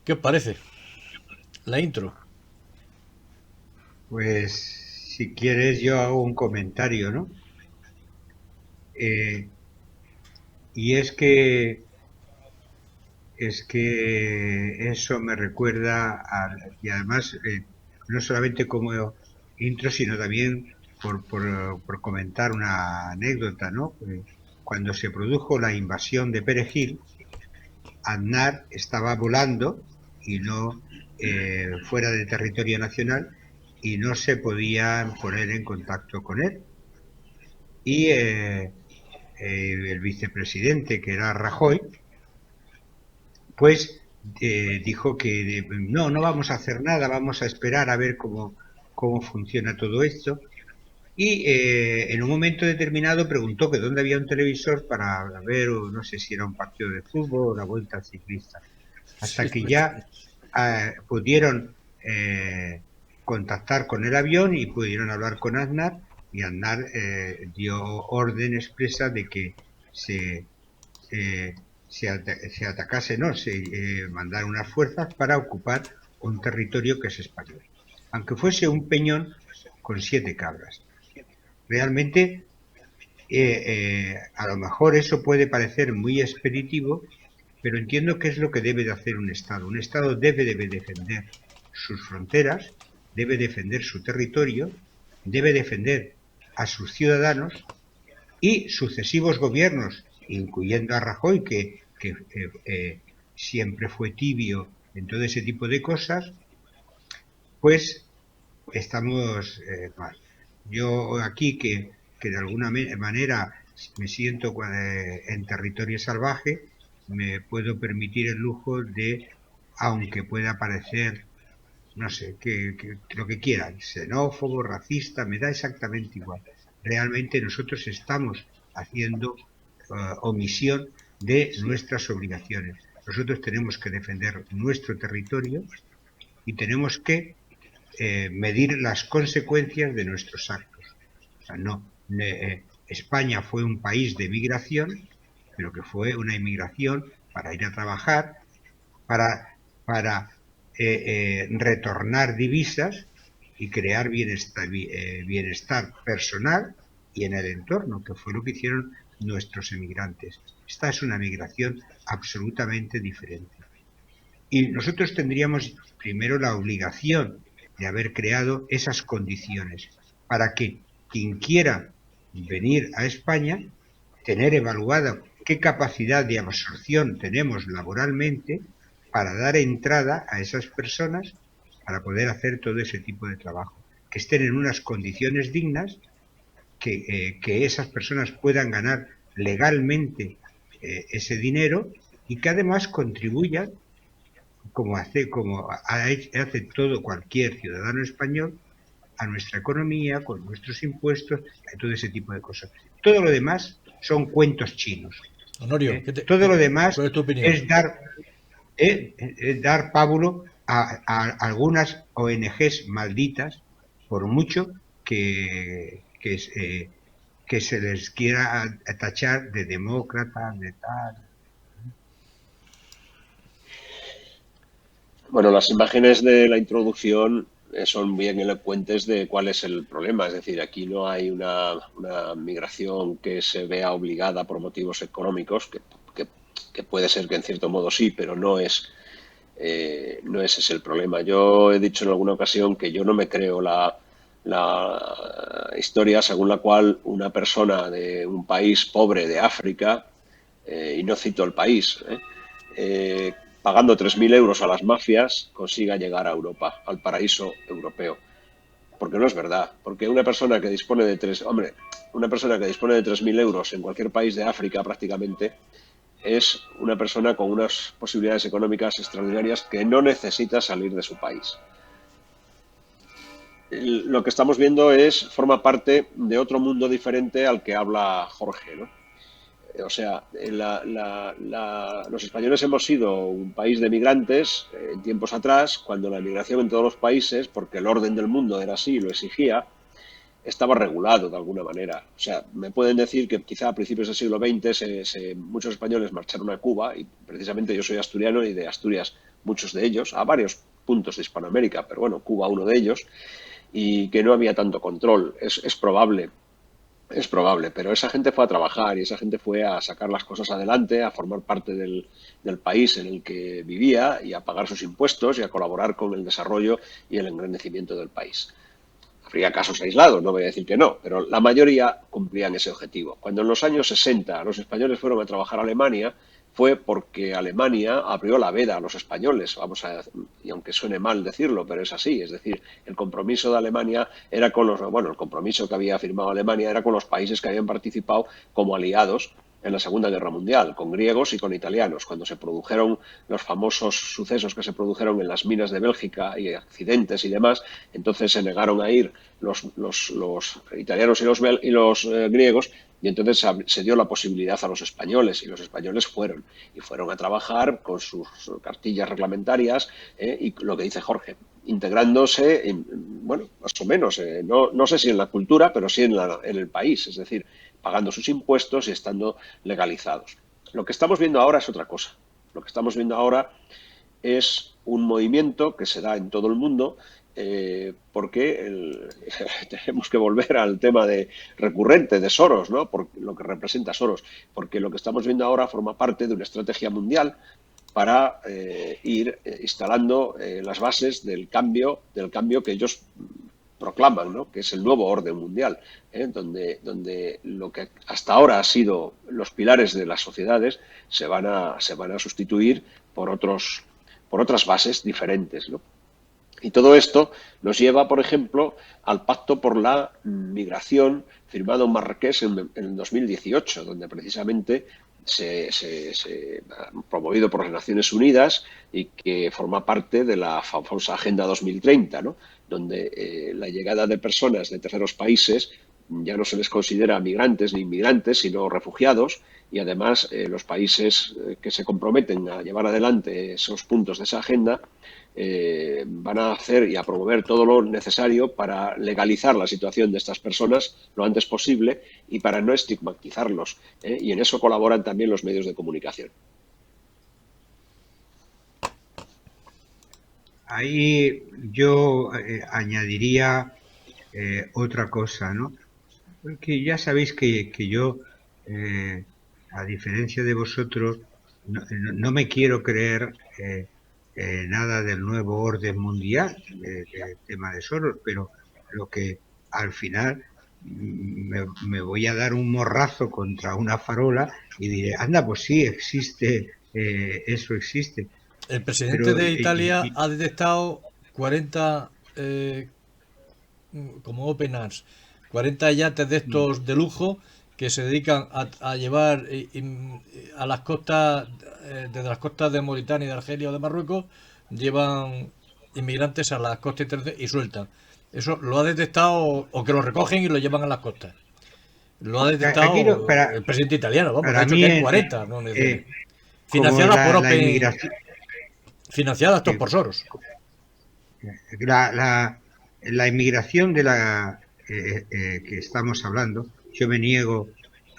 ¿Qué os parece? La intro. Pues si quieres yo hago un comentario, ¿no? Eh, y es que eso me recuerda y además no solamente como intro, sino también por comentar una anécdota, ¿no? Cuando se produjo la invasión de Perejil, Aznar estaba volando y no fuera del territorio nacional y no se podía poner en contacto con él. Y el vicepresidente, que era Rajoy, pues dijo que no vamos a hacer nada, vamos a esperar a ver cómo funciona todo esto. Y en un momento determinado preguntó que dónde había un televisor para ver, o no sé si era un partido de fútbol o la vuelta ciclista. Hasta Sí, que ya pudieron contactar con el avión y pudieron hablar con Aznar, y Aznar dio orden expresa de que se, eh, se atacase, no, se mandara unas fuerzas para ocupar un territorio que es español, aunque fuese un peñón con 7 cabras. Realmente, a lo mejor eso puede parecer muy expeditivo, pero entiendo que es lo que debe de hacer un Estado. Un Estado debe defender sus fronteras, debe defender su territorio, debe defender a sus ciudadanos, y sucesivos gobiernos, incluyendo a Rajoy, que siempre fue tibio en todo ese tipo de cosas, pues estamos mal. Yo aquí que de alguna manera me siento en territorio salvaje, me puedo permitir el lujo de, aunque pueda parecer, no sé, que lo que quieran, xenófobo, racista, me da exactamente igual. Realmente nosotros estamos haciendo omisión de nuestras obligaciones. Nosotros tenemos que defender nuestro territorio y tenemos que medir las consecuencias de nuestros actos. O sea, no, España fue un país de migración, pero que fue una inmigración para ir a trabajar, para retornar divisas y crear bienestar personal y en el entorno, que fue lo que hicieron nuestros emigrantes. Esta es una migración absolutamente diferente. Y nosotros tendríamos primero la obligación de haber creado esas condiciones para que quien quiera venir a España, tener evaluada qué capacidad de absorción tenemos laboralmente para dar entrada a esas personas para poder hacer todo ese tipo de trabajo, que estén en unas condiciones dignas, que esas personas puedan ganar legalmente ese dinero y que además contribuyan como hace todo cualquier ciudadano español, a nuestra economía, con nuestros impuestos, a todo ese tipo de cosas. Todo lo demás son cuentos chinos. Honorio, ¿Eh? Todo lo demás ¿cuál es tu opinión? es dar pábulo a algunas ONGs malditas, por mucho que, que, que se les quiera tachar de demócratas, de tal. Bueno, las imágenes de la introducción son bien elocuentes de cuál es el problema. Es decir, aquí no hay una migración que se vea obligada por motivos económicos, que- que puede ser que en cierto modo sí, pero no ese es el problema. Yo he dicho en alguna ocasión que yo no me creo la historia según la cual una persona de un país pobre de África, y no cito el país, pagando 3.000 euros a las mafias, consiga llegar a Europa, al paraíso europeo. Porque no es verdad. Porque una persona que dispone de 3.000 euros en cualquier país de África prácticamente es una persona con unas posibilidades económicas extraordinarias que no necesita salir de su país. Lo que estamos viendo forma parte de otro mundo diferente al que habla Jorge, ¿no? O sea, los españoles hemos sido un país de migrantes en tiempos atrás, cuando la migración en todos los países, porque el orden del mundo era así, lo exigía, estaba regulado de alguna manera. O sea, me pueden decir que quizá a principios del siglo XX muchos españoles marcharon a Cuba, y precisamente yo soy asturiano y de Asturias muchos de ellos, a varios puntos de Hispanoamérica, pero bueno, Cuba uno de ellos, y que no había tanto control. Es probable, pero esa gente fue a trabajar y esa gente fue a sacar las cosas adelante, a formar parte del país en el que vivía y a pagar sus impuestos y a colaborar con el desarrollo y el engrandecimiento del país. Habría casos aislados, no voy a decir que no, pero la mayoría cumplían ese objetivo. Cuando en los años 60 los españoles fueron a trabajar a Alemania, fue porque Alemania abrió la veda a los españoles, y aunque suene mal decirlo, pero es así, es decir, el compromiso de Alemania era con el compromiso que había firmado Alemania era con los países que habían participado como aliados en la Segunda Guerra Mundial, con griegos y con italianos, cuando se produjeron los famosos sucesos que se produjeron en las minas de Bélgica y accidentes y demás, entonces se negaron a ir los italianos y los griegos, y entonces se dio la posibilidad a los españoles, y los españoles fueron a trabajar con sus cartillas reglamentarias, y lo que dice Jorge, integrándose, bueno, más o menos, no sé si en la cultura, pero sí en el país, es decir, pagando sus impuestos y estando legalizados. Lo que estamos viendo ahora es otra cosa. Lo que estamos viendo ahora es un movimiento que se da en todo el mundo, porque tenemos que volver al tema recurrente de Soros, ¿no? Por lo que representa Soros, porque lo que estamos viendo ahora forma parte de una estrategia mundial para ir instalando las bases del cambio que ellos proclaman, ¿no? Que es el nuevo orden mundial, donde lo que hasta ahora ha sido los pilares de las sociedades se van a sustituir por otras bases diferentes, ¿no? Y todo esto nos lleva, por ejemplo, al Pacto por la Migración firmado en Marrakech en el 2018, donde precisamente promovido por las Naciones Unidas y que forma parte de la famosa Agenda 2030, ¿no? Donde la llegada de personas de terceros países ya no se les considera migrantes ni inmigrantes, sino refugiados, y además los países que se comprometen a llevar adelante esos puntos de esa agenda van a hacer y a promover todo lo necesario para legalizar la situación de estas personas lo antes posible y para no estigmatizarlos. Y en eso colaboran también los medios de comunicación. Ahí yo añadiría otra cosa, ¿no? Porque ya sabéis que yo, a diferencia de vosotros, no me quiero creer nada del nuevo orden mundial, del tema de Soros, pero lo que al final me voy a dar un morrazo contra una farola y diré, anda, pues sí, existe, eso existe. El presidente Pero, de Italia ha detectado 40 como Open Arms, 40 yates de estos de lujo que se dedican a llevar a las costas, desde las costas de Mauritania, de Argelia o de Marruecos, llevan inmigrantes a las costas y sueltan. Eso lo ha detectado, o que lo recogen y lo llevan a las costas. Lo ha aquí detectado el presidente italiano, vamos, ha para dicho que mí, hay 40, no como financiadas por la Open, inmigración, financiadas todos eh, por Soros. la inmigración de la que estamos hablando, yo me niego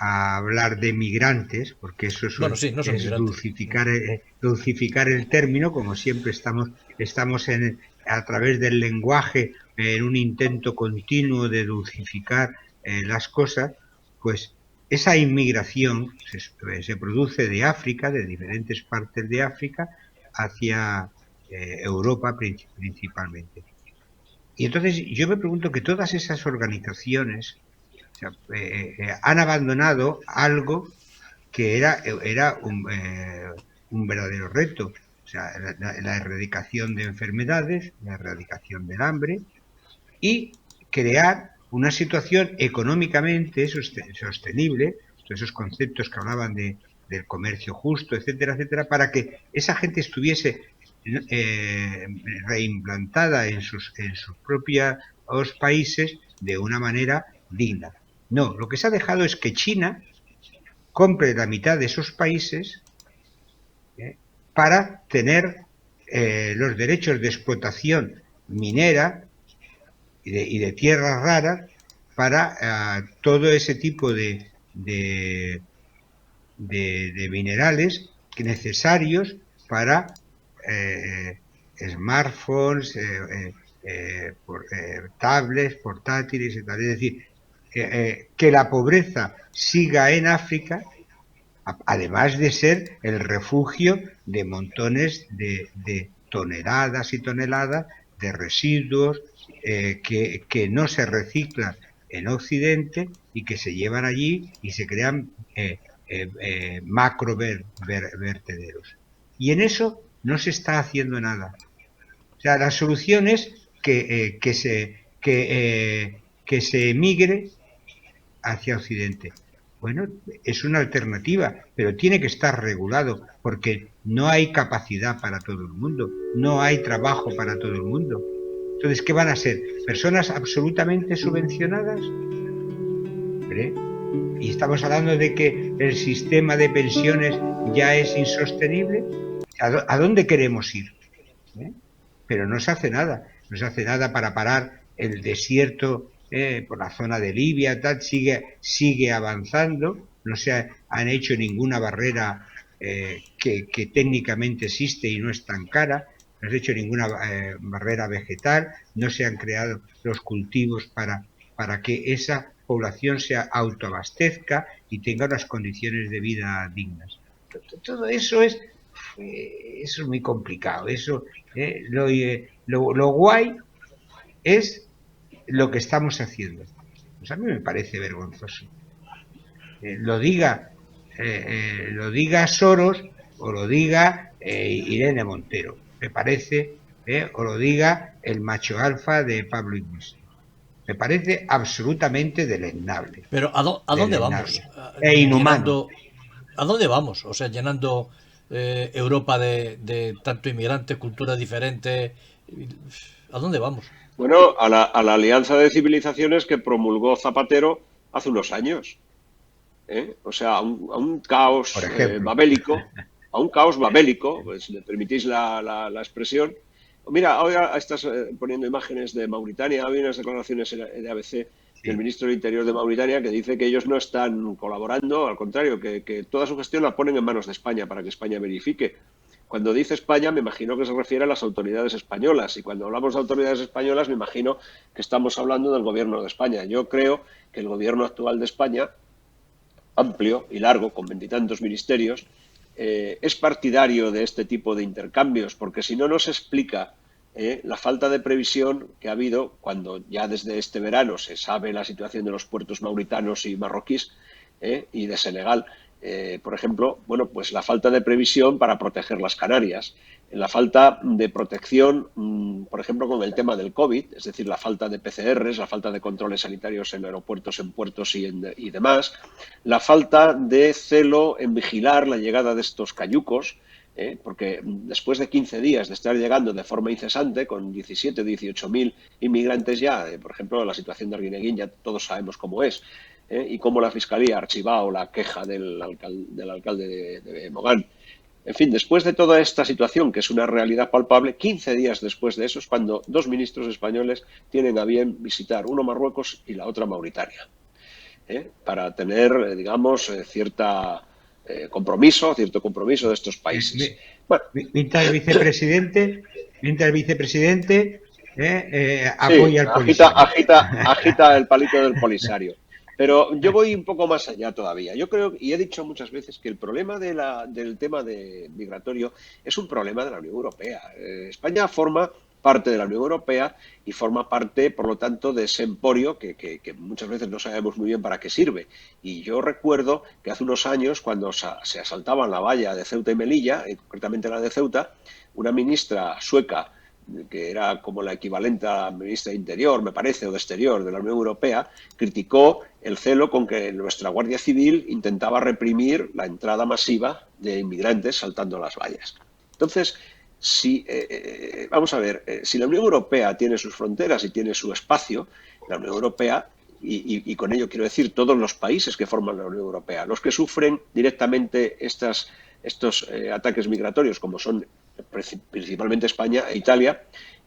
a hablar de migrantes, porque eso Bueno, sí, no son es migrantes. dulcificar el término, como siempre estamos a través del lenguaje en un intento continuo de dulcificar las cosas, pues esa inmigración se produce de África, de diferentes partes de África, hacia Europa principalmente. Y entonces yo me pregunto que todas esas organizaciones, o sea, han abandonado algo que era un verdadero reto. O sea, la erradicación de enfermedades, la erradicación del hambre y crear una situación económicamente sostenible, todos esos conceptos que hablaban del comercio justo, etcétera, etcétera, para que esa gente estuviese eh, reimplantada en sus propios países de una manera digna. No, lo que se ha dejado es que China compre la mitad de esos países para tener los derechos de explotación minera y de tierras raras para todo ese tipo de minerales necesarios para smartphones, tablets, portátiles y tal. Es decir, que la pobreza siga en África, además de ser el refugio de montones de toneladas y toneladas de residuos que no se reciclan en Occidente y que se llevan allí y se crean macro vertederos. Y en eso no se está haciendo nada. O sea, la solución es que se emigre hacia Occidente. Bueno, es una alternativa, pero tiene que estar regulado porque no hay capacidad para todo el mundo, no hay trabajo para todo el mundo. Entonces, ¿qué van a ser? ¿Personas absolutamente subvencionadas? ¿Vale? Y estamos hablando de que el sistema de pensiones ya es insostenible. ¿A dónde queremos ir? Pero no se hace nada. No se hace nada para parar el desierto por la zona de Libia, tal, sigue avanzando. No se han hecho ninguna barrera que técnicamente existe y no es tan cara. No se ha hecho ninguna barrera vegetal. No se han creado los cultivos para que esa población se autoabastezca y tenga unas condiciones de vida dignas. Todo eso es muy complicado. Eso lo guay es lo que estamos haciendo. Pues a mí me parece vergonzoso. Lo diga Soros o lo diga Irene Montero. Me parece, o lo diga el macho alfa de Pablo Iglesias. Me parece absolutamente deleznable. Pero ¿a dónde vamos? E inhumano. ¿A dónde vamos? O sea, llenando Europa de tanto inmigrantes, culturas diferentes. ¿A dónde vamos? Bueno, a la alianza de civilizaciones que promulgó Zapatero hace unos años. O sea, a un caos babélico, pues, si me permitís la expresión. Mira, ahora estás poniendo imágenes de Mauritania, hay unas declaraciones de ABC del ministro del Interior de Mauritania que dice que ellos no están colaborando, al contrario, que toda su gestión la ponen en manos de España para que España verifique. Cuando dice España, me imagino que se refiere a las autoridades españolas, y cuando hablamos de autoridades españolas, me imagino que estamos hablando del gobierno de España. Yo creo que el gobierno actual de España, amplio y largo, con veintitantos ministerios, es partidario de este tipo de intercambios, porque si no nos explica la falta de previsión que ha habido cuando ya desde este verano se sabe la situación de los puertos mauritanos y marroquíes y de Senegal, por ejemplo, bueno, pues la falta de previsión para proteger las Canarias, la falta de protección, por ejemplo, con el tema del COVID, es decir, la falta de PCRs, la falta de controles sanitarios en aeropuertos, en puertos y demás, la falta de celo en vigilar la llegada de estos cayucos, porque después de 15 días de estar llegando de forma incesante, con 17 o 18.000 inmigrantes ya, por ejemplo, la situación de Arguineguín ya todos sabemos cómo es, y cómo la Fiscalía ha archivado la queja del alcalde de Mogán. En fin, después de toda esta situación, que es una realidad palpable, 15 días después de eso es cuando dos ministros españoles tienen a bien visitar, uno Marruecos y la otra Mauritania, para tener, digamos, cierto compromiso de estos países. Bueno, mientras el vicepresidente apoya al Polisario. Agita el palito del Polisario. Pero yo voy un poco más allá todavía. Yo creo, y he dicho muchas veces, que el problema del tema migratorio es un problema de la Unión Europea. España forma parte de la Unión Europea y forma parte, por lo tanto, de ese emporio que muchas veces no sabemos muy bien para qué sirve. Y yo recuerdo que hace unos años, cuando se asaltaban la valla de Ceuta y Melilla, concretamente la de Ceuta, una ministra sueca, que era como la equivalente a la ministra de Interior, me parece, o de Exterior de la Unión Europea, criticó el celo con que nuestra Guardia Civil intentaba reprimir la entrada masiva de inmigrantes saltando las vallas. Entonces, vamos a ver, si la Unión Europea tiene sus fronteras y tiene su espacio, la Unión Europea, y con ello quiero decir todos los países que forman la Unión Europea, los que sufren directamente estos ataques migratorios, como son principalmente España e Italia,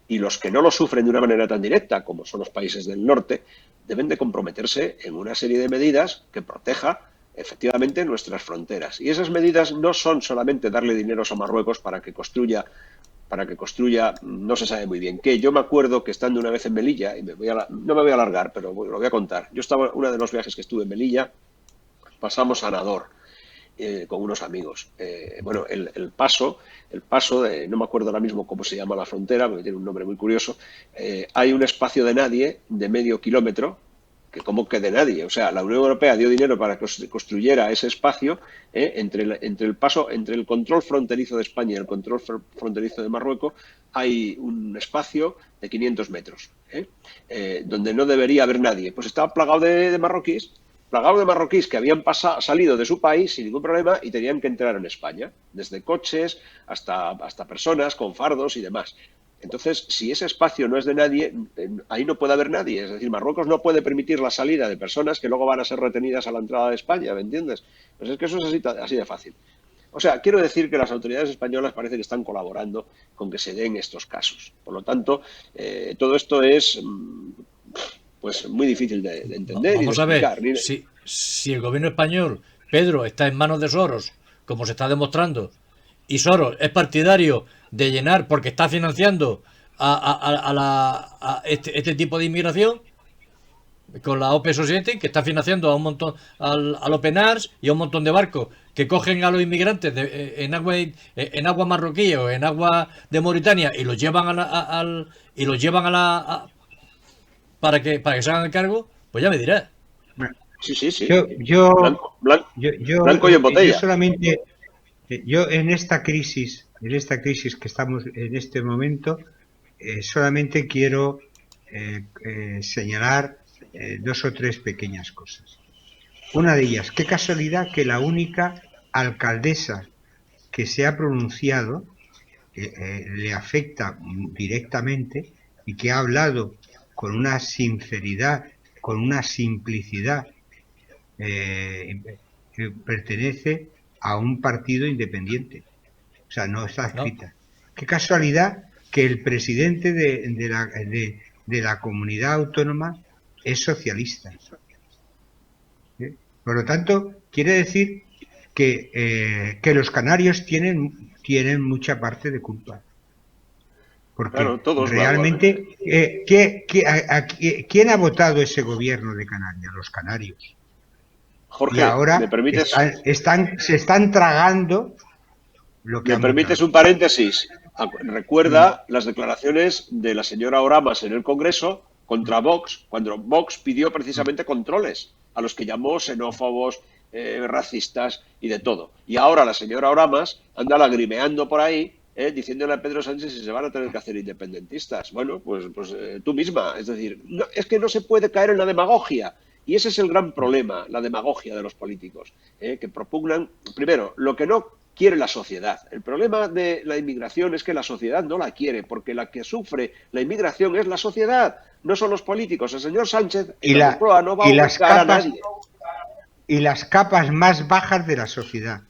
y los que no lo sufren de una manera tan directa, como son los países del norte, deben de comprometerse en una serie de medidas que proteja efectivamente nuestras fronteras. Y esas medidas no son solamente darle dineros a Marruecos para que construya, no se sabe muy bien qué. Yo me acuerdo que estando una vez en Melilla, y no me voy a alargar, pero lo voy a contar. Yo estaba, uno de los viajes que estuve en Melilla, pasamos a Nador, con unos amigos. Bueno, el paso de, no me acuerdo ahora mismo cómo se llama la frontera, porque tiene un nombre muy curioso, hay un espacio de nadie de medio kilómetro, que como que de nadie, o sea, la Unión Europea dio dinero para que construyera ese espacio entre el control fronterizo de España y el control fronterizo de Marruecos, hay un espacio de 500 metros, donde no debería haber nadie. Pues estaba plagado de marroquíes que habían salido de su país sin ningún problema y tenían que entrar en España, desde coches hasta personas con fardos y demás. Entonces, si ese espacio no es de nadie, ahí no puede haber nadie. Es decir, Marruecos no puede permitir la salida de personas que luego van a ser retenidas a la entrada de España, ¿me entiendes? Pues es que eso es así de fácil. O sea, quiero decir que las autoridades españolas parece que están colaborando con que se den estos casos. Por lo tanto, todo esto es pues muy difícil de entender y de Vamos a ver, explicar. si el gobierno español, Pedro, está en manos de Soros, como se está demostrando, y Soros es partidario de llenar porque está financiando a este tipo de inmigración con la Open Society, que está financiando a un montón al Open Arms y a un montón de barcos que cogen a los inmigrantes en agua marroquí o en agua de Mauritania y los llevan para que se hagan cargo. Pues ya me dirás. Sí. Yo, Blanco y en botella. yo solamente, yo en esta crisis que estamos en este momento, solamente quiero señalar dos o tres pequeñas cosas. Una de ellas, qué casualidad que la única alcaldesa que se ha pronunciado, que le afecta directamente y que ha hablado con una sinceridad, con una simplicidad, que pertenece a un partido independiente. O sea, no está escrita. ¿No? Qué casualidad que el presidente de la comunidad autónoma es socialista. Por lo tanto, quiere decir que los canarios tienen mucha parte de culpa. Porque claro, realmente, ¿quién ha votado ese gobierno de Canarias? Los canarios. Jorge, y ahora ¿me permites? se están tragando lo que ¿Me permites un paréntesis? Recuerda las declaraciones de la señora Oramas en el Congreso contra Vox, cuando Vox pidió precisamente controles a los que llamó xenófobos, racistas y de todo. Y ahora la señora Oramas anda lagrimeando por ahí, diciéndole a Pedro Sánchez si se van a tener que hacer independentistas. Bueno, pues tú misma. Es decir, es que no se puede caer en la demagogia. Y ese es el gran problema, la demagogia de los políticos, que propugnan, primero, lo que no quiere la sociedad. El problema de la inmigración es que la sociedad no la quiere, porque la que sufre la inmigración es la sociedad, no son los políticos. El señor Sánchez en la Moncloa no va a buscar a nadie. Y las capas más bajas de la sociedad.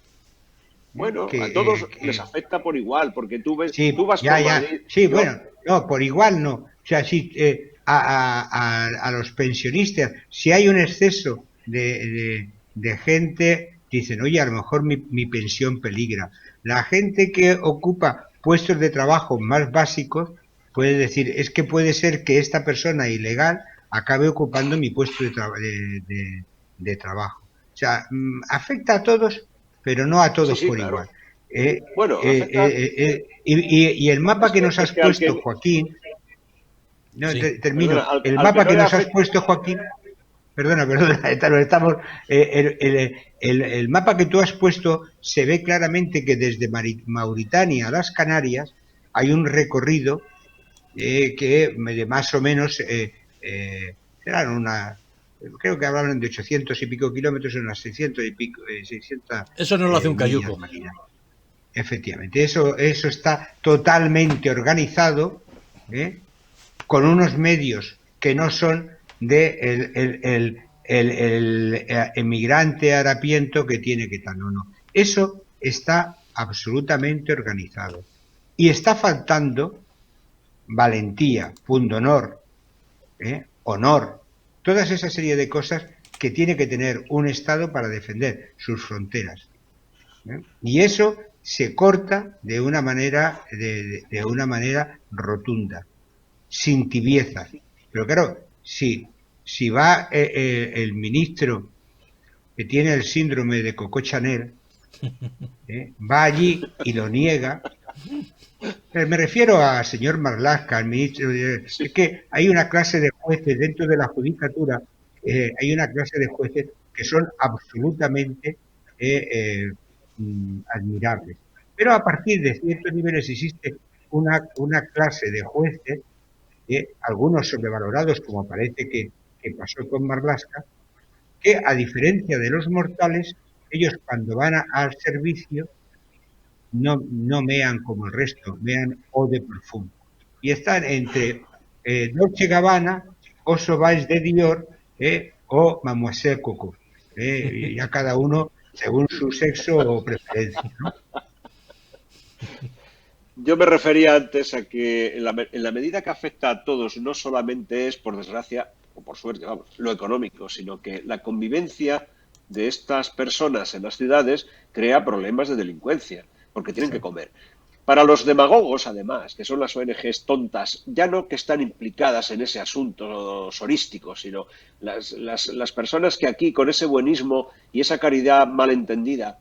Bueno, a todos les afecta por igual, porque tú vas por Madrid. Sí, bueno, no, por igual no. O sea, sí, a los pensionistas, si hay un exceso de gente, dicen, oye, a lo mejor mi pensión peligra. La gente que ocupa puestos de trabajo más básicos puede decir, es que puede ser que esta persona ilegal acabe ocupando mi puesto de trabajo. O sea, afecta a todos, pero no a todos por claro. igual. Bueno, y el mapa que nos has puesto, Joaquín, no, termino. El mapa que nos has puesto, Joaquín, perdona, estamos. El mapa que tú has puesto se ve claramente que desde Mauritania a las Canarias hay un recorrido que más o menos serán creo que hablaban de 800 y pico kilómetros, unas 600 y pico, 600. Eso no lo hace un cayuco. Efectivamente, eso está totalmente organizado, con unos medios que no son de el emigrante harapiento que tiene que tal, no. Eso está absolutamente organizado. Y está faltando valentía, pundonor, honor, toda esa serie de cosas que tiene que tener un Estado para defender sus fronteras. Y eso se corta de una manera rotunda, sin tibieza. Pero claro, si va el ministro que tiene el síndrome de Coco Chanel, va allí y lo niega. Me refiero al señor Marlaska, al ministro. Es que hay una clase de jueces dentro de la judicatura, hay una clase de jueces que son absolutamente admirables. Pero a partir de ciertos niveles existe una clase de jueces, algunos sobrevalorados, como parece que pasó con Marlaska, que a diferencia de los mortales, ellos cuando van al servicio no mean como el resto, mean eau de perfume. Y están entre Dolce Gabbana, o Sauvage de Dior, o Mademoiselle Coco. Ya cada uno según su sexo o preferencia, ¿no? Yo me refería antes a que en la medida que afecta a todos, no solamente es, por desgracia, o por suerte, vamos, lo económico, sino que la convivencia de estas personas en las ciudades crea problemas de delincuencia, porque tienen que comer. Para los demagogos, además, que son las ONGs tontas, ya no que están implicadas en ese asunto sorístico, sino las personas que aquí, con ese buenismo y esa caridad malentendida,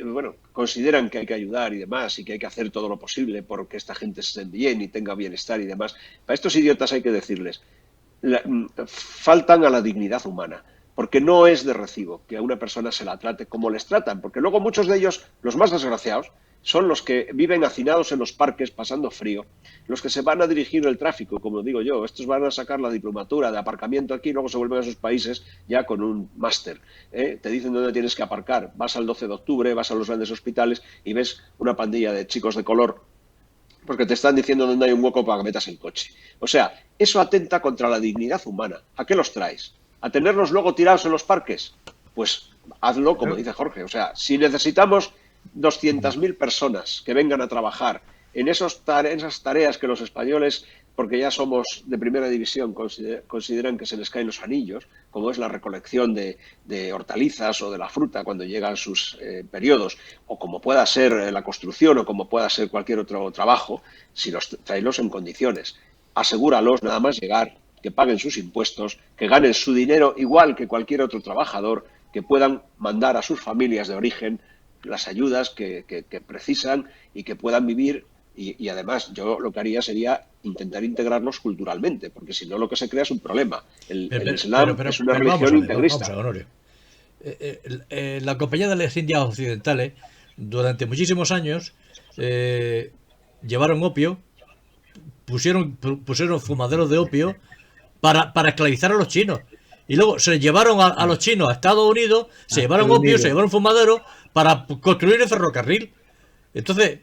bueno, consideran que hay que ayudar y demás, y que hay que hacer todo lo posible porque esta gente se siente bien y tenga bienestar y demás. Para estos idiotas hay que decirles, faltan a la dignidad humana, porque no es de recibo que a una persona se la trate como les tratan, porque luego muchos de ellos, los más desgraciados, son los que viven hacinados en los parques pasando frío, los que se van a dirigir el tráfico, como digo yo. Estos van a sacar la diplomatura de aparcamiento aquí y luego se vuelven a sus países ya con un máster. Te dicen dónde tienes que aparcar. Vas al 12 de octubre, vas a los grandes hospitales y ves una pandilla de chicos de color porque te están diciendo dónde hay un hueco para que metas el coche. O sea, eso atenta contra la dignidad humana. ¿A qué los traes? ¿A tenerlos luego tirados en los parques? Pues hazlo como dice Jorge. O sea, si necesitamos 200.000 personas que vengan a trabajar en esas tareas que los españoles, porque ya somos de primera división, consideran que se les caen los anillos, como es la recolección de hortalizas o de la fruta cuando llegan sus periodos, o como pueda ser la construcción o como pueda ser cualquier otro trabajo, si los traerlos en condiciones. Asegúralos nada más llegar, que paguen sus impuestos, que ganen su dinero igual que cualquier otro trabajador, que puedan mandar a sus familias de origen las ayudas que precisan y que puedan vivir. Y además yo lo que haría sería intentar integrarlos culturalmente, porque si no lo que se crea es un problema. El Islam es una religión integrista. Vamos la Compañía de las Indias Occidentales durante muchísimos años llevaron opio, pusieron fumaderos de opio para esclavizar a los chinos. Y luego se llevaron a los chinos a Estados Unidos, se llevaron opio, se llevaron fumaderos para construir el ferrocarril. Entonces,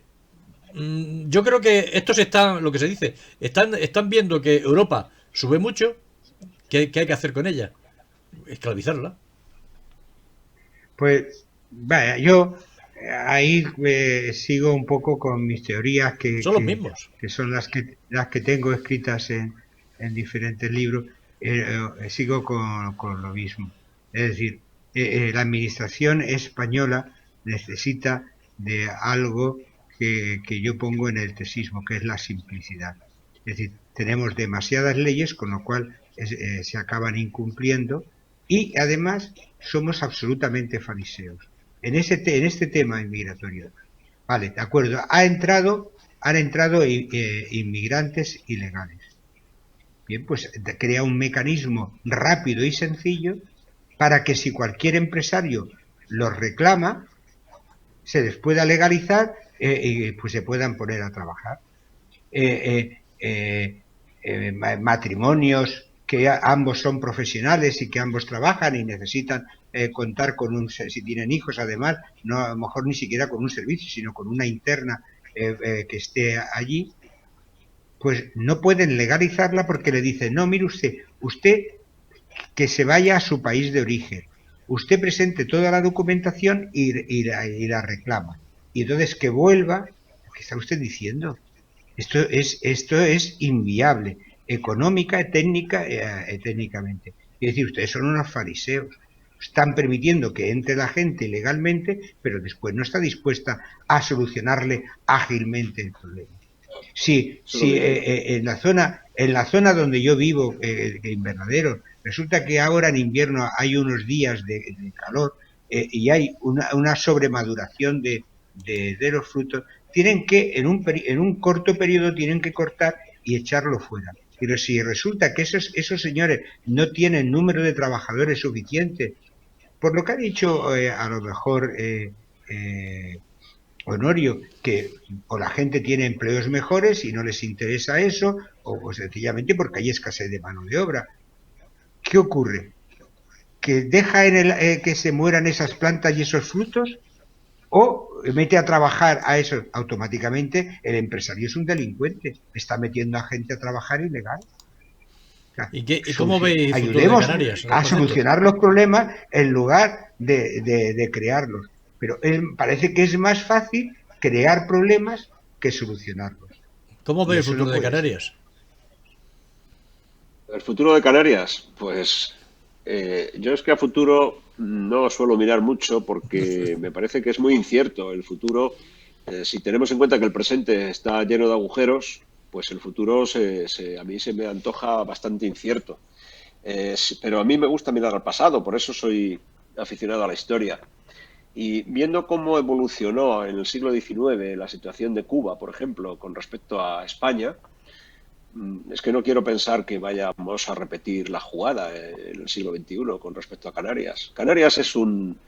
yo creo que estos están, lo que se dice, están viendo que Europa sube mucho, ¿qué hay que hacer con ella? Esclavizarla. Pues, vaya, yo ahí sigo un poco con mis teorías son los mismos, que son las que tengo escritas en diferentes libros. Sigo con lo mismo. Es decir, la administración española necesita de algo que yo pongo en el tesismo, que es la simplicidad. Es decir, tenemos demasiadas leyes, con lo cual se acaban incumpliendo, y además somos absolutamente fariseos. En este tema inmigratorio, vale, de acuerdo, han entrado inmigrantes ilegales. Bien, pues crea un mecanismo rápido y sencillo para que si cualquier empresario los reclama, se les pueda legalizar y pues se puedan poner a trabajar. Matrimonios que ambos son profesionales y que ambos trabajan y necesitan contar con si tienen hijos, además, no a lo mejor ni siquiera con un servicio, sino con una interna que esté allí, pues no pueden legalizarla porque le dicen, no, mire usted que se vaya a su país de origen, usted presente toda la documentación y la reclama, y entonces que vuelva. ¿Qué está usted diciendo? Esto es inviable, económica, técnicamente. y decir, ustedes son unos fariseos. Están permitiendo que entre la gente ilegalmente, pero después no está dispuesta a solucionarle ágilmente el problema. Si en la zona donde yo vivo, de invernadero, resulta que ahora en invierno hay unos días de calor y hay una sobremaduración de los frutos, tienen que en un corto periodo tienen que cortar y echarlo fuera. Pero si resulta que esos señores no tienen número de trabajadores suficientes, por lo que ha dicho a lo mejor Honorio, que o la gente tiene empleos mejores y no les interesa eso, o sencillamente porque hay escasez de mano de obra. ¿Qué ocurre? ¿Que deja que se mueran esas plantas y esos frutos? ¿O mete a trabajar a eso? Automáticamente el empresario es un delincuente, está metiendo a gente a trabajar ilegal. O sea, ¿Y cómo veis el futuro de ayudemos Canarias a solucionar los problemas en lugar de crearlos. Pero parece que es más fácil crear problemas que solucionarlos. ¿Cómo Y veis el eso futuro no de puede ser. Canarias? El futuro de Canarias, pues yo es que a futuro no suelo mirar mucho porque me parece que es muy incierto. El futuro, si tenemos en cuenta que el presente está lleno de agujeros, pues el futuro a mí se me antoja bastante incierto. Pero a mí me gusta mirar al pasado, por eso soy aficionado a la historia. Y viendo cómo evolucionó en el siglo XIX la situación de Cuba, por ejemplo, con respecto a España, es que no quiero pensar que vayamos a repetir la jugada en el siglo XXI con respecto a Canarias. Canarias es un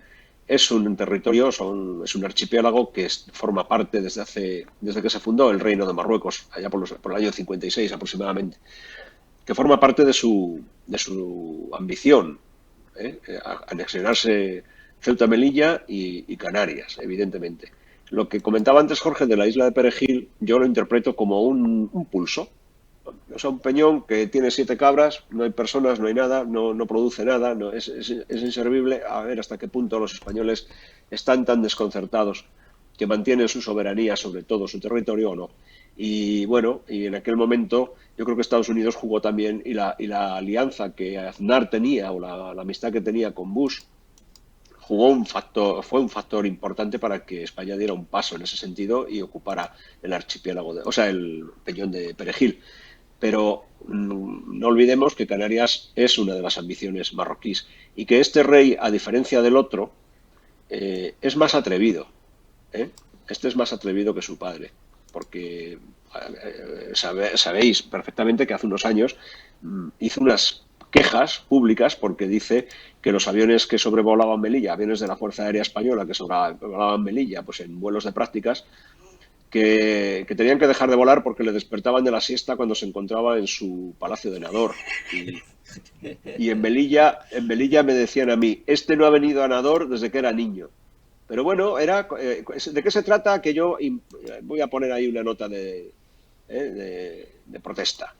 territorio, es un archipiélago que forma parte desde que se fundó el Reino de Marruecos, allá por el año 56 aproximadamente, que forma parte de su ambición, anexionarse Ceuta, Melilla y Canarias, evidentemente. Lo que comentaba antes Jorge de la isla de Perejil, yo lo interpreto como un pulso. O sea, un peñón que tiene 7 cabras, no hay personas, no hay nada, no produce nada, es inservible. A ver hasta qué punto los españoles están tan desconcertados que mantienen su soberanía sobre todo su territorio o no. Y bueno, y en aquel momento yo creo que Estados Unidos jugó también y la alianza que Aznar tenía o la amistad que tenía con Bush fue un factor importante para que España diera un paso en ese sentido y ocupara el archipiélago, o sea, el peñón de Perejil. Pero no olvidemos que Canarias es una de las ambiciones marroquíes y que este rey, a diferencia del otro, es más atrevido. ¿eh? Este es más atrevido que su padre, porque sabéis perfectamente que hace unos años hizo unas quejas públicas porque dice que los aviones que sobrevolaban Melilla, aviones de la Fuerza Aérea Española que sobrevolaban Melilla, pues en vuelos de prácticas, que tenían que dejar de volar porque le despertaban de la siesta cuando se encontraba en su palacio de Nador. Y en Melilla me decían a mí, este no ha venido a Nador desde que era niño. Pero bueno, ¿de qué se trata? Que yo voy a poner ahí una nota de protesta.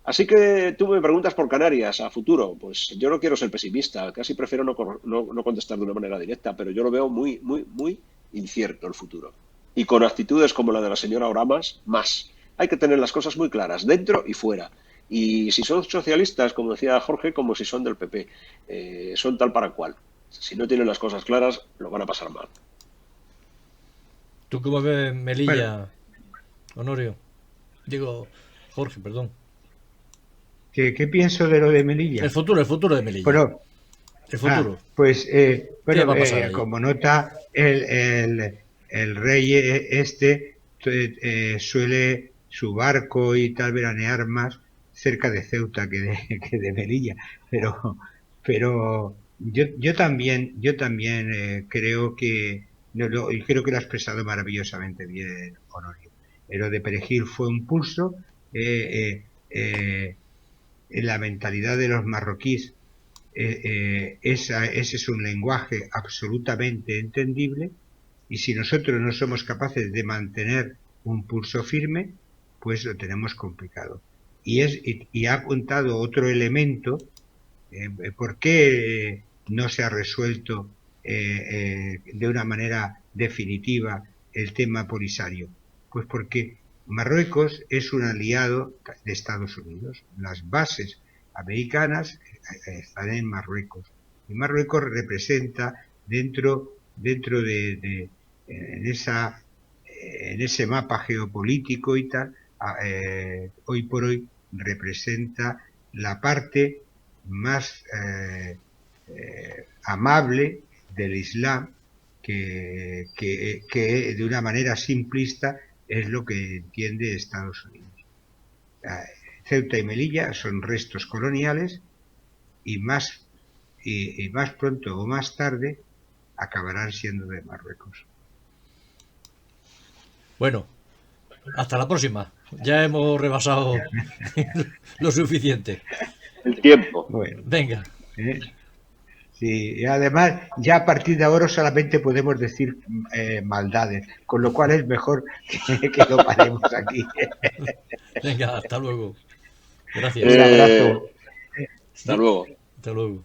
Así que tú me preguntas por Canarias a futuro. Pues yo no quiero ser pesimista, casi prefiero no contestar de una manera directa, pero yo lo veo muy, muy, muy incierto el futuro. Y con actitudes como la de la señora Oramas, más. Hay que tener las cosas muy claras, dentro y fuera. Y si son socialistas, como decía Jorge, como si son del PP, son tal para cual. Si no tienen las cosas claras, lo van a pasar mal. ¿Tú cómo ves Melilla, Bueno, Honorio? Digo, Jorge, perdón. ¿qué pienso de lo de Melilla? El futuro de Melilla. Bueno, El futuro. pues ¿Qué va a pasar ahí? como nota el rey suele su barco y tal veranear más cerca de Ceuta que de Melilla, pero yo también creo que y creo que lo ha expresado maravillosamente bien Honorio. Lo de Perejil fue un pulso, en la mentalidad de los marroquíes. Ese es un lenguaje absolutamente entendible, y si nosotros no somos capaces de mantener un pulso firme, pues lo tenemos complicado. Y ha apuntado otro elemento. ¿Por qué no se ha resuelto de una manera definitiva el tema polisario? Pues porque Marruecos es un aliado de Estados Unidos. Las bases americanas están en Marruecos. Y Marruecos representa dentro de en ese mapa geopolítico y tal, hoy por hoy representa la parte más amable del Islam, que de una manera simplista es lo que entiende Estados Unidos. Ceuta y Melilla son restos coloniales y más pronto o más tarde acabarán siendo de Marruecos. Bueno, hasta la próxima. Ya hemos rebasado lo suficiente. El tiempo. Bueno, Venga. Sí, y además ya a partir de ahora solamente podemos decir maldades, con lo cual es mejor que lo paremos aquí. Venga, hasta luego. Gracias. Un abrazo. Hasta luego. Hasta luego.